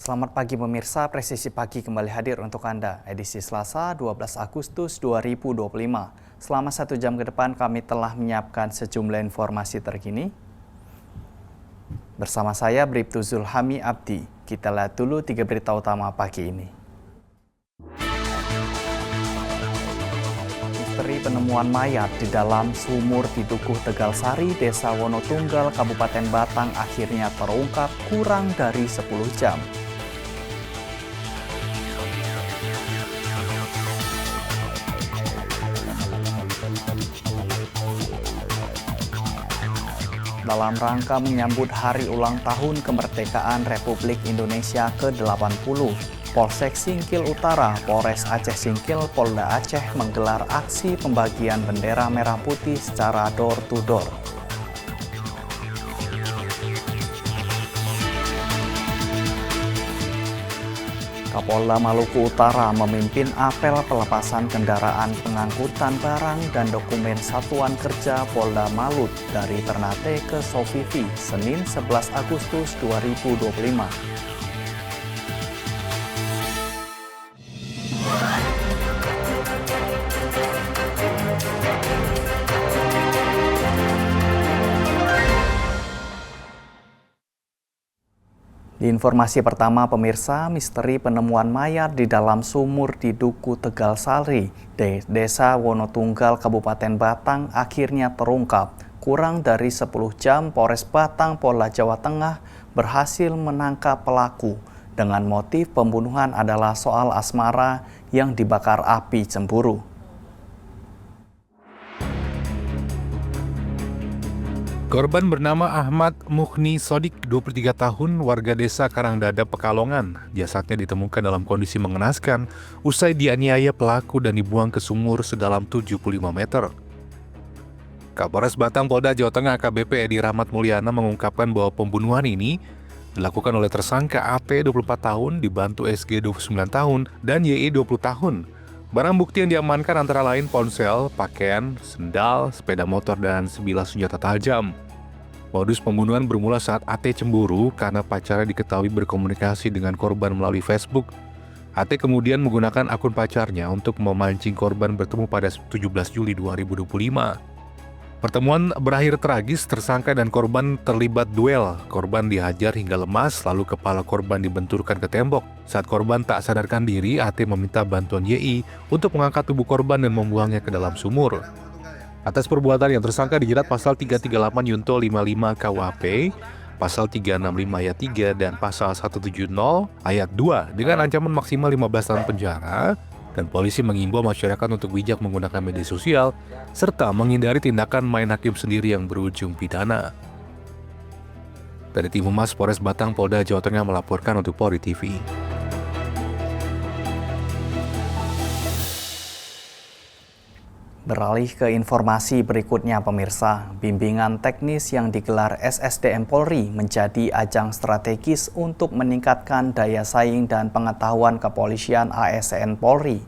Selamat pagi pemirsa, Presisi Pagi kembali hadir untuk Anda, edisi Selasa 12 Agustus 2025. Selama 1 jam ke depan kami telah menyiapkan sejumlah informasi terkini. Bersama saya Bribtu Zulhami Abdi, kita lihat dulu 3 berita utama pagi ini. Misteri penemuan mayat di dalam sumur di Dukuh Tegal Sari, Desa Wonotunggal, Kabupaten Batang akhirnya terungkap kurang dari 10 jam. Dalam rangka menyambut hari ulang tahun kemerdekaan Republik Indonesia ke-80, Polsek Singkil Utara, Polres Aceh Singkil, Polda Aceh menggelar aksi pembagian bendera merah putih secara door-to-door. Kapolda Maluku Utara memimpin apel pelepasan kendaraan pengangkutan barang dan dokumen Satuan Kerja Polda Malut dari Ternate ke Sofifi, Senin 11 Agustus 2025. Di informasi pertama pemirsa, misteri penemuan mayat di dalam sumur di Dukuh Tegal Sari, Desa Wonotunggal, Kabupaten Batang akhirnya terungkap. Kurang dari 10 jam, Polres Batang, Polda Jawa Tengah berhasil menangkap pelaku dengan motif pembunuhan adalah soal asmara yang dibakar api cemburu. Korban bernama Ahmad Mukhni Sodik, 23 tahun, warga desa Karangdada, Pekalongan. Jasadnya ditemukan dalam kondisi mengenaskan usai dianiaya pelaku dan dibuang ke sumur sedalam 75 meter. Kapolres Batang Polda Jawa Tengah AKBP Edi Rahmat Mulyana mengungkapkan bahwa pembunuhan ini dilakukan oleh tersangka AP 24 tahun dibantu SG 29 tahun dan YI 20 tahun. Barang bukti yang diamankan antara lain ponsel, pakaian, sendal, sepeda motor, dan sebilah senjata tajam. Modus pembunuhan bermula saat AT cemburu karena pacarnya diketahui berkomunikasi dengan korban melalui Facebook. AT kemudian menggunakan akun pacarnya untuk memancing korban bertemu pada 17 Juli 2025. Pertemuan berakhir tragis, tersangka dan korban terlibat duel. Korban dihajar hingga lemas, lalu kepala korban dibenturkan ke tembok. Saat korban tak sadarkan diri, AT meminta bantuan YI untuk mengangkat tubuh korban dan membuangnya ke dalam sumur. Atas perbuatan yang tersangka dijerat pasal 338 Yunto 55 KUHP, pasal 365 ayat 3, dan pasal 170 ayat 2 dengan ancaman maksimal 15 tahun penjara. Dan polisi mengimbau masyarakat untuk bijak menggunakan media sosial, serta menghindari tindakan main hakim sendiri yang berujung pidana. Dari Tim Humas Polres Batang Polda Jawa Tengah melaporkan untuk Polri TV. Beralih ke informasi berikutnya pemirsa, bimbingan teknis yang digelar SSDM Polri menjadi ajang strategis untuk meningkatkan daya saing dan pengetahuan kepolisian ASN Polri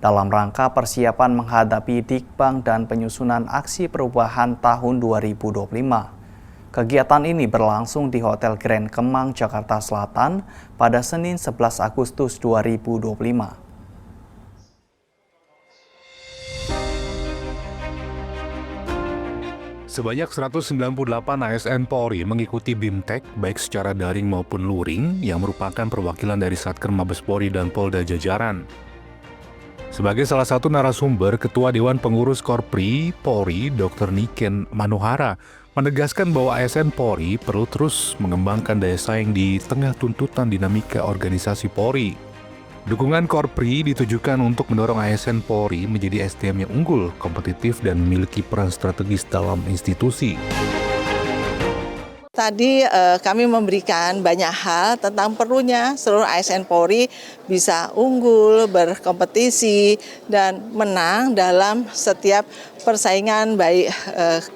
dalam rangka persiapan menghadapi Dikbang dan penyusunan aksi perubahan tahun 2025. Kegiatan ini berlangsung di Hotel Grand Kemang, Jakarta Selatan pada Senin 11 Agustus 2025. Sebanyak 198 ASN Polri mengikuti BIMTEK baik secara daring maupun luring yang merupakan perwakilan dari Satker Mabes Polri dan Polda jajaran. Sebagai salah satu narasumber, Ketua Dewan Pengurus Korpri Polri Dr. Niken Manohara menegaskan bahwa ASN Polri perlu terus mengembangkan daya saing di tengah tuntutan dinamika organisasi Polri. Dukungan Korpri ditujukan untuk mendorong ASN Polri menjadi SDM yang unggul, kompetitif, dan memiliki peran strategis dalam institusi. Tadi kami memberikan banyak hal tentang perlunya seluruh ASN Polri bisa unggul, berkompetisi, dan menang dalam setiap persaingan baik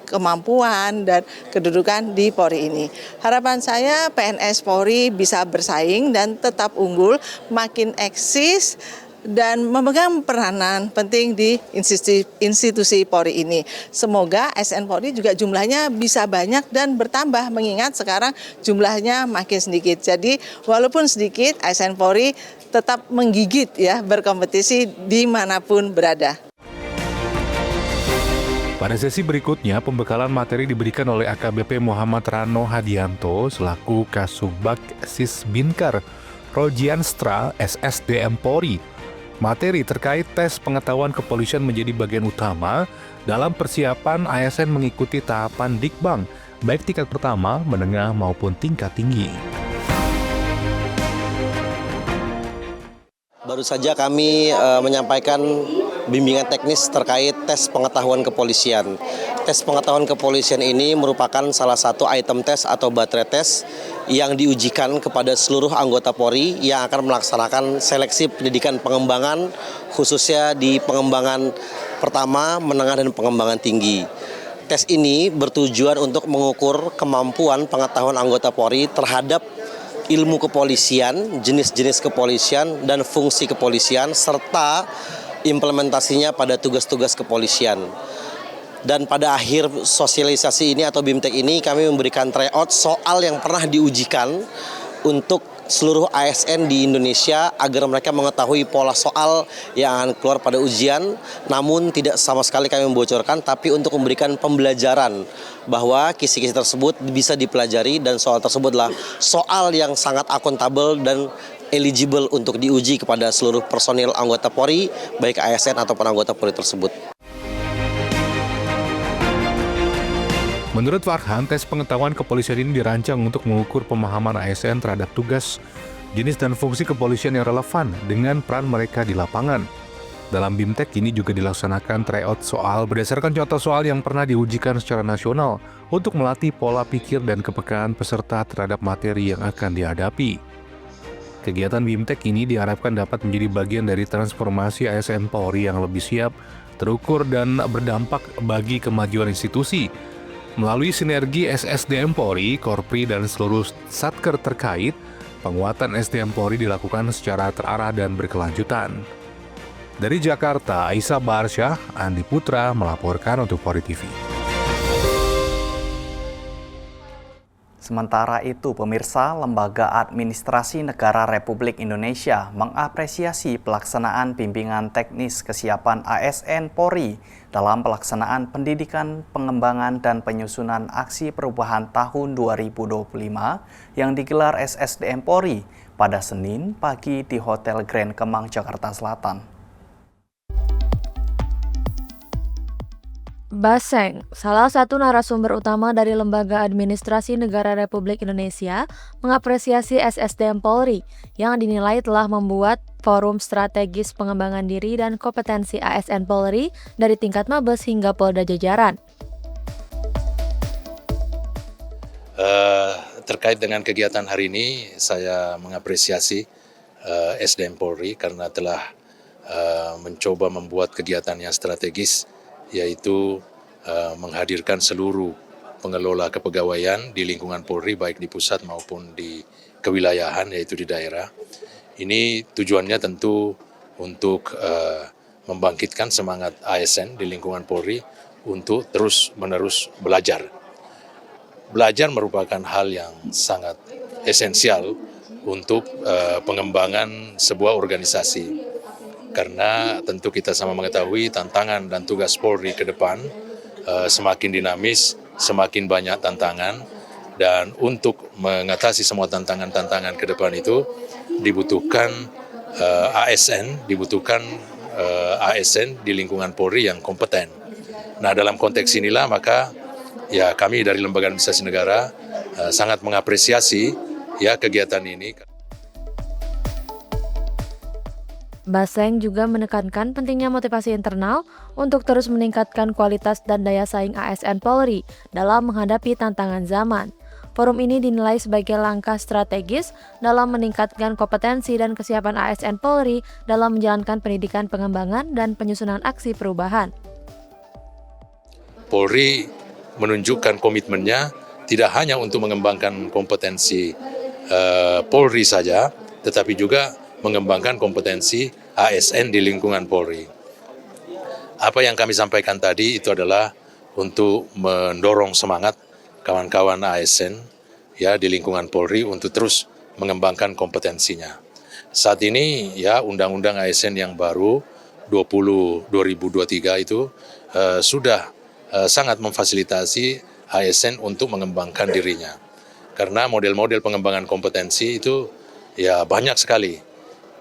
kemampuan dan kedudukan di Polri ini. Harapan saya PNS Polri bisa bersaing dan tetap unggul, makin eksis, dan memegang peranan penting di institusi Polri ini. Semoga ASN Polri juga jumlahnya bisa banyak dan bertambah, mengingat sekarang jumlahnya makin sedikit. Jadi walaupun sedikit, ASN Polri tetap menggigit ya, berkompetisi dimanapun berada. Pada sesi berikutnya, pembekalan materi diberikan oleh AKBP Muhammad Rano Hadianto selaku Kasubag Sisbinkar Rojianstra SSDM Polri. Materi terkait tes pengetahuan kepolisian menjadi bagian utama dalam persiapan ASN mengikuti tahapan Dikbang, baik tingkat pertama, menengah maupun tingkat tinggi. Baru saja kami menyampaikan bimbingan teknis terkait tes pengetahuan kepolisian. Tes pengetahuan kepolisian ini merupakan salah satu item tes atau baterai tes yang diujikan kepada seluruh anggota Polri yang akan melaksanakan seleksi pendidikan pengembangan, khususnya di pengembangan pertama, menengah, dan pengembangan tinggi. Tes ini bertujuan untuk mengukur kemampuan pengetahuan anggota Polri terhadap ilmu kepolisian, jenis-jenis kepolisian, dan fungsi kepolisian, serta implementasinya pada tugas-tugas kepolisian. Dan pada akhir sosialisasi ini atau BIMTEK ini kami memberikan tryout soal yang pernah diujikan untuk seluruh ASN di Indonesia agar mereka mengetahui pola soal yang akan keluar pada ujian, namun tidak sama sekali kami membocorkan, tapi untuk memberikan pembelajaran bahwa kisi-kisi tersebut bisa dipelajari dan soal tersebutlah soal yang sangat akuntabel dan eligible untuk diuji kepada seluruh personil anggota Polri, baik ASN ataupun anggota Polri tersebut. Menurut Farhan, tes pengetahuan kepolisian ini dirancang untuk mengukur pemahaman ASN terhadap tugas, jenis dan fungsi kepolisian yang relevan dengan peran mereka di lapangan. Dalam BIMTEK ini juga dilaksanakan tryout soal berdasarkan contoh soal yang pernah diujikan secara nasional untuk melatih pola pikir dan kepekaan peserta terhadap materi yang akan dihadapi. Kegiatan BIMTEK ini diharapkan dapat menjadi bagian dari transformasi ASN Polri yang lebih siap, terukur, dan berdampak bagi kemajuan institusi. Melalui sinergi SSDM Polri, Korpri, dan seluruh satker terkait, penguatan SDM Polri dilakukan secara terarah dan berkelanjutan. Dari Jakarta, Aisyah Barsyah, Andi Putra melaporkan untuk Polri TV. Sementara itu, pemirsa, Lembaga Administrasi Negara Republik Indonesia mengapresiasi pelaksanaan bimbingan teknis kesiapan ASN Polri dalam pelaksanaan pendidikan, pengembangan, dan penyusunan aksi perubahan tahun 2025 yang digelar SSDM Polri pada Senin pagi di Hotel Grand Kemang, Jakarta Selatan. Baseng, salah satu narasumber utama dari Lembaga Administrasi Negara Republik Indonesia, mengapresiasi SSDM Polri yang dinilai telah membuat forum strategis pengembangan diri dan kompetensi ASN Polri dari tingkat Mabes hingga Polda jajaran. Terkait dengan kegiatan hari ini, saya mengapresiasi SDM Polri karena telah mencoba membuat kegiatan yang strategis, yaitu menghadirkan seluruh pengelola kepegawaian di lingkungan Polri, baik di pusat maupun di kewilayahan, yaitu di daerah. Ini tujuannya tentu untuk membangkitkan semangat ASN di lingkungan Polri untuk terus-menerus belajar. Belajar merupakan hal yang sangat esensial untuk pengembangan sebuah organisasi. Karena tentu kita sama mengetahui tantangan dan tugas Polri ke depan semakin dinamis, semakin banyak tantangan, dan untuk mengatasi semua tantangan-tantangan ke depan itu dibutuhkan ASN di lingkungan Polri yang kompeten. Nah, dalam konteks inilah maka ya kami dari Lembaga Administrasi Negara sangat mengapresiasi ya kegiatan ini. Baseng juga menekankan pentingnya motivasi internal untuk terus meningkatkan kualitas dan daya saing ASN Polri dalam menghadapi tantangan zaman. Forum ini dinilai sebagai langkah strategis dalam meningkatkan kompetensi dan kesiapan ASN Polri dalam menjalankan pendidikan pengembangan dan penyusunan aksi perubahan. Polri menunjukkan komitmennya tidak hanya untuk mengembangkan kompetensi Polri saja, tetapi juga mengembangkan kompetensi ASN di lingkungan Polri. Apa yang kami sampaikan tadi itu adalah untuk mendorong semangat kawan-kawan ASN ya di lingkungan Polri untuk terus mengembangkan kompetensinya. Saat ini ya Undang-Undang ASN yang baru 2023 itu sudah sangat memfasilitasi ASN untuk mengembangkan dirinya. Karena model-model pengembangan kompetensi itu ya banyak sekali.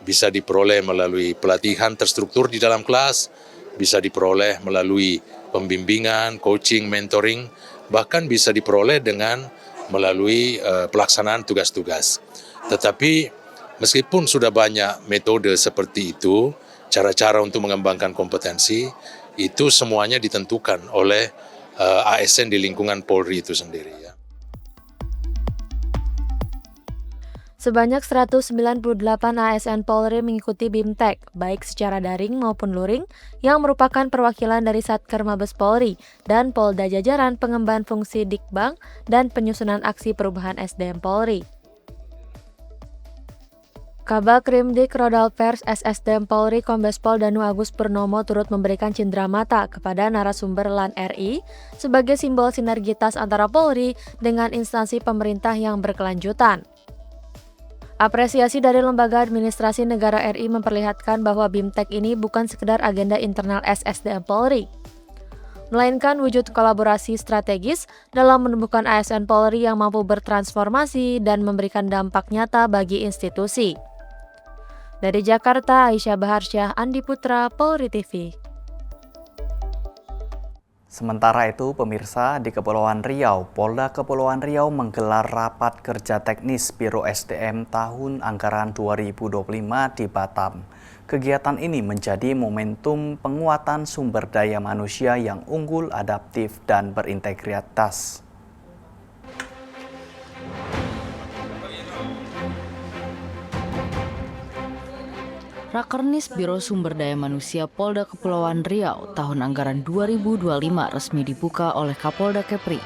Bisa diperoleh melalui pelatihan terstruktur di dalam kelas, bisa diperoleh melalui pembimbingan, coaching, mentoring, bahkan bisa diperoleh dengan melalui pelaksanaan tugas-tugas. Tetapi meskipun sudah banyak metode seperti itu, cara-cara untuk mengembangkan kompetensi, itu semuanya ditentukan oleh ASN di lingkungan Polri itu sendiri. Ya. Sebanyak 198 ASN Polri mengikuti BIMTEK, baik secara daring maupun luring, yang merupakan perwakilan dari Satker Mabes Polri dan Polda jajaran pengembangan fungsi Dikbang dan penyusunan aksi perubahan SDM Polri. Kabak Krimdik Rodal Pers SSDM Polri Kombes Pol Danu Agus Purnomo turut memberikan cenderamata kepada narasumber LAN RI sebagai simbol sinergitas antara Polri dengan instansi pemerintah yang berkelanjutan. Apresiasi dari Lembaga Administrasi Negara RI memperlihatkan bahwa BIMTEK ini bukan sekedar agenda internal SSDM Polri, melainkan wujud kolaborasi strategis dalam menumbuhkan ASN Polri yang mampu bertransformasi dan memberikan dampak nyata bagi institusi. Dari Jakarta, Aisyah Baharsyah, Andi Putra, Polri TV. Sementara itu, pemirsa, di Kepulauan Riau, Polda Kepulauan Riau menggelar rapat kerja teknis Biro SDM tahun anggaran 2025 di Batam. Kegiatan ini menjadi momentum penguatan sumber daya manusia yang unggul, adaptif, dan berintegritas. Rakernis Biro Sumber Daya Manusia Polda Kepulauan Riau tahun anggaran 2025 resmi dibuka oleh Kapolda Kepri,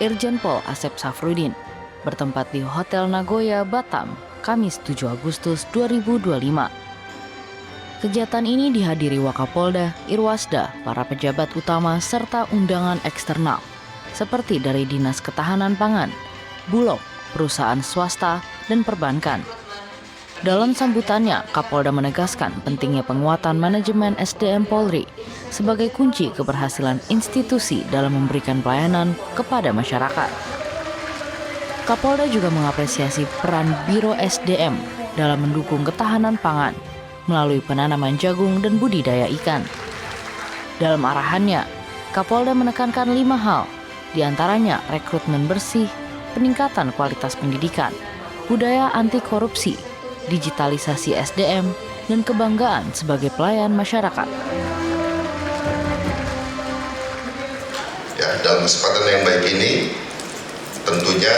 Irjen Pol Asep Safrudin, bertempat di Hotel Nagoya, Batam, Kamis 7 Agustus 2025. Kegiatan ini dihadiri Wakapolda, Irwasda, para pejabat utama, serta undangan eksternal, seperti dari Dinas Ketahanan Pangan, Bulog, perusahaan swasta, dan perbankan. Dalam sambutannya, Kapolda menegaskan pentingnya penguatan manajemen SDM Polri sebagai kunci keberhasilan institusi dalam memberikan pelayanan kepada masyarakat. Kapolda juga mengapresiasi peran Biro SDM dalam mendukung ketahanan pangan melalui penanaman jagung dan budidaya ikan. Dalam arahannya, Kapolda menekankan 5 hal, diantaranya rekrutmen bersih, peningkatan kualitas pendidikan, budaya anti korupsi, digitalisasi SDM, dan kebanggaan sebagai pelayan masyarakat. Ya, dalam kesempatan yang baik ini, tentunya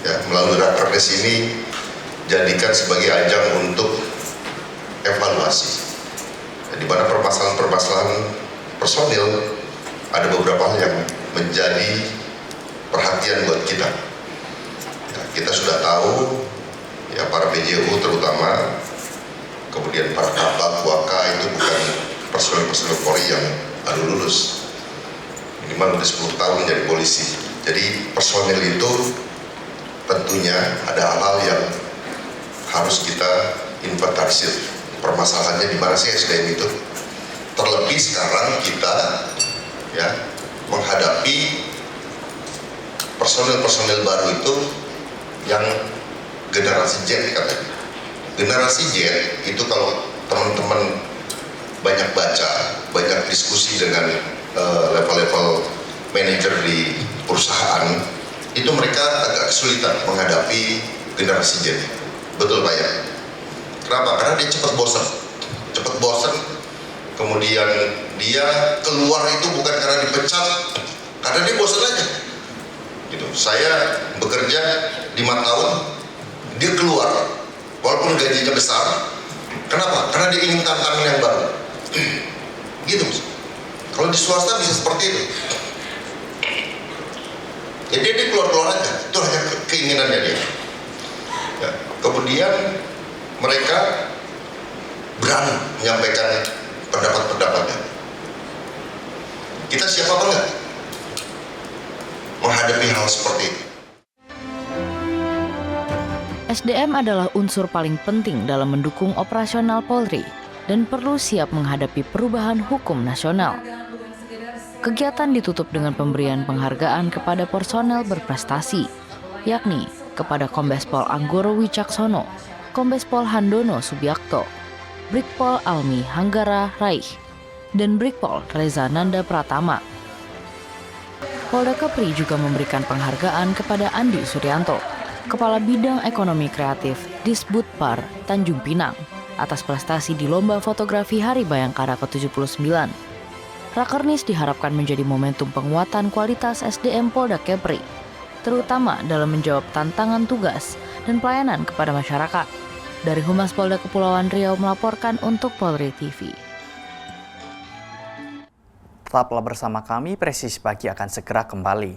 ya, melalui Rakernas ini jadikan sebagai ajang untuk evaluasi. Ya, di mana permasalahan-permasalahan personil ada beberapa hal yang menjadi perhatian buat kita. Ya, kita sudah tahu ya para PJU terutama, kemudian para kabak, waka itu bukan personil-personil Polri yang baru lulus, minimal udah 10 tahun menjadi polisi. Jadi personil itu tentunya ada hal-hal yang harus kita inventarisir. Permasalahannya di mana sih SDM itu? Terlebih sekarang kita ya menghadapi personil-personil baru itu yang generasi Z katanya. Generasi Z itu kalau teman-teman banyak baca, banyak diskusi dengan level-level manajer di perusahaan, itu mereka agak kesulitan menghadapi generasi Z. Betul Pak ya? Kenapa? Karena dia cepat bosan. Kemudian dia keluar itu bukan karena dipecat, karena dia bosan aja. Gitu. Saya bekerja 5 tahun, dia keluar, walaupun gajinya besar. Kenapa? Karena dia ingin tantangan yang baru. Gitu. Kalau di swasta bisa seperti itu. Jadi dia keluar aja. Itu hanya keinginannya dia. Ya. Kemudian mereka berani menyampaikan pendapat-pendapatnya. Kita siap apa enggak menghadapi hal seperti ini? SDM adalah unsur paling penting dalam mendukung operasional Polri dan perlu siap menghadapi perubahan hukum nasional. Kegiatan ditutup dengan pemberian penghargaan kepada personel berprestasi, yakni kepada Kombes Pol Anggoro Wicaksono, Kombes Pol Handono Subiakto, Brigpol Almi Hanggara Raih, dan Brigpol Reza Nanda Pratama. Polda Kepri juga memberikan penghargaan kepada Andi Suryanto, Kepala Bidang Ekonomi Kreatif Disbudpar Tanjung Pinang, atas prestasi di Lomba Fotografi Hari Bayangkara ke-79. Rakernis diharapkan menjadi momentum penguatan kualitas SDM Polda Kepri, terutama dalam menjawab tantangan tugas dan pelayanan kepada masyarakat. Dari Humas Polda Kepulauan Riau melaporkan untuk Polri TV. Tetaplah bersama kami, Presisi Pagi akan segera kembali.